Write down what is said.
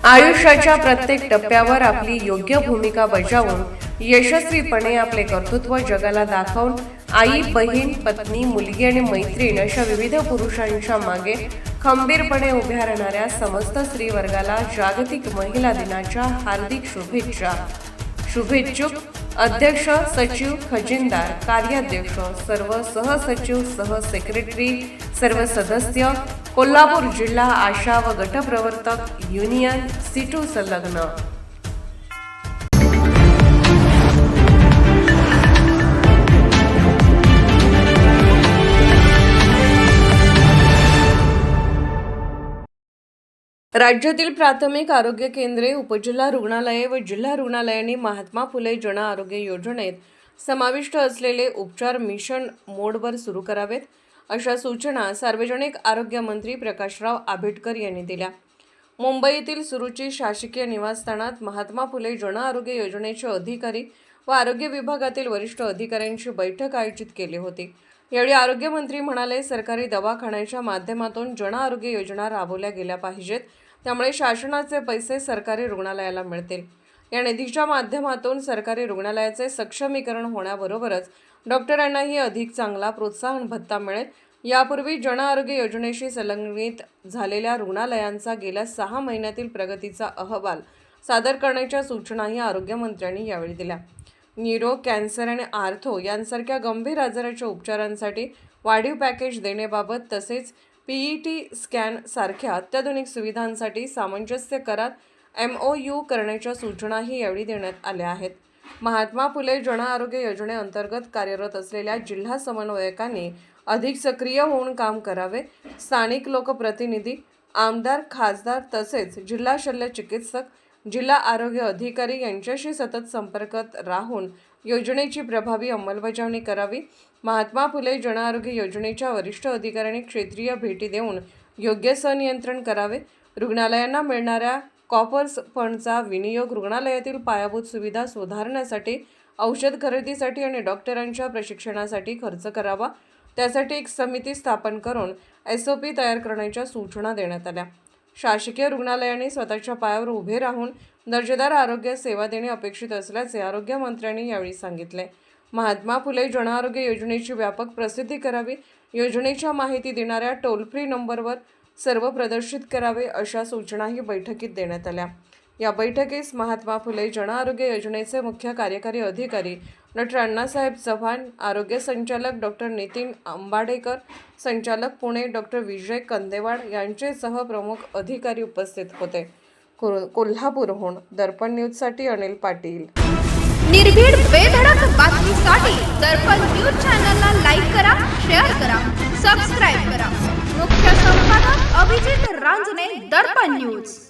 आयुष्याच्या प्रत्येक टप्प्यावर आपली योग्य भूमिका बजावून यशस्वीपणे आपले कर्तृत्व जगाला दाखवून आई, बहीण, पत्नी, मुलगी आणि मैत्रीण अशा विविध पुरुषांच्या मागे खंबीरपणे उभ्या राहणाऱ्या समस्त स्त्रीवर्गाला जागतिक महिला दिनाच्या हार्दिक शुभेच्छा. शुभेच्छुक अध्यक्ष, सचिव, खजिनदार, कार्याध्यक्ष, सर्व सहसचिव, सहसेक्रेटरी, सर्व सदस्य, कोल्हापूर जिल्हा आशा व गटप्रवर्तक युनियन सीटू संलग्न. राज्यातील प्राथमिक आरोग्य केंद्रे, उपजिल्हा रुग्णालये व जिल्हा रुग्णालयांनी महात्मा फुले जन आरोग्य योजनेत समाविष्ट असलेले उपचार मिशन मोडवर सुरू करावेत, अशा सूचना सार्वजनिक आरोग्य मंत्री प्रकाशराव आंबेडकर यांनी दिल्या. मुंबईतील सुरुची शासकीय निवासस्थानात महात्मा फुले जन आरोग्य योजनेचे अधिकारी व आरोग्य विभागातील वरिष्ठ अधिकाऱ्यांची बैठक आयोजित केली होती. यावेळी आरोग्यमंत्री म्हणाले, सरकारी दवाखान्याच्या माध्यमातून जन आरोग्य योजना राबवल्या गेल्या पाहिजेत, त्यामुळे शासनाचे पैसे सरकारी रुग्णालयाला मिळतील. या निधीच्या माध्यमातून सरकारी रुग्णालयाचे सक्षमीकरण होण्याबरोबरच डॉक्टरांनाही अधिक चांगला प्रोत्साहन भत्ता मिळेल. यापूर्वी जन आरोग्य योजनेशी संलग्नित झालेल्या रुग्णालयांचा गेल्या 6 महिन्यातील प्रगतीचा अहवाल सादर करण्याच्या सूचनाही आरोग्यमंत्र्यांनी यावेळी दिल्या. न्यूरो, कॅन्सर आणि आर्थो यांसारख्या गंभीर आजाराच्या उपचारांसाठी वाढीव पॅकेज देण्याबाबत तसेच पीईटी स्कॅन सारख्या अत्याधुनिक सुविधांसाठी सामंजस्य करार MOU करण्याच्या सूचनाही यावेळी देण्यात आल्या आहेत. महात्मा फुले जन आरोग्य योजनेअंतर्गत कार्यरत असलेल्या जिल्हा समन्वयकांनी अधिक सक्रिय होऊन काम करावे. स्थानिक लोकप्रतिनिधी, आमदार, खासदार तसेच जिल्हा शल्य चिकित्सक, जिल्हा आरोग्य अधिकारी यांच्याशी सतत संपर्कात राहून योजनेची प्रभावी अंमलबजावणी करावी. महात्मा फुले जन आरोग्य योजनेच्या वरिष्ठ अधिकाऱ्यांनी क्षेत्रीय भेटी देऊन योग्य संनियंत्रण करावे. रुग्णालयांना मिळणाऱ्या कॉपर्स फंडचा विनियोग रुग्णालयातील पायाभूत सुविधा सुधारण्यासाठी, औषध खरेदीसाठी आणि डॉक्टरांच्या प्रशिक्षणासाठी खर्च करावा. त्यासाठी एक समिती स्थापन करून SOP तयार करण्याच्या सूचना देण्यात आल्या. शासकीय रुग्णालयांनी स्वतःच्या पायावर उभे राहून दर्जेदार आरोग्य सेवा देणे अपेक्षित असल्याचे आरोग्यमंत्र्यांनी यावेळी सांगितले. महात्मा फुले जन आरोग्य योजनेची व्यापक प्रसिद्धी करावी. योजनेच्या माहिती देणाऱ्या टोल फ्री नंबरवर सर्व प्रदर्शित करावे, अशा सूचनाही बैठकीत देण्यात आल्या. या बैठकीस महात्मा फुले जन आरोग्य योजनेचे मुख्य कार्यकारी अधिकारी डॉ. अण्णासाहेब चव्हाण, आरोग्य संचालक डॉ. नितीन अंबाडेकर, संचालक पुणे डॉ. विजय कंदेवाड यांचेसह प्रमुख अधिकारी उपस्थित होते. कोल्हापूरहून दर्पण न्यूजसाठी अनिल पाटील. निर्भीड बेधडक बातमीसाठी दर्पण न्यूज चॅनलला लाईक करा, शेअर करा, सबस्क्राईब करा. मुख्य संपादक अभिजित रांजणे, दर्पण न्यूज.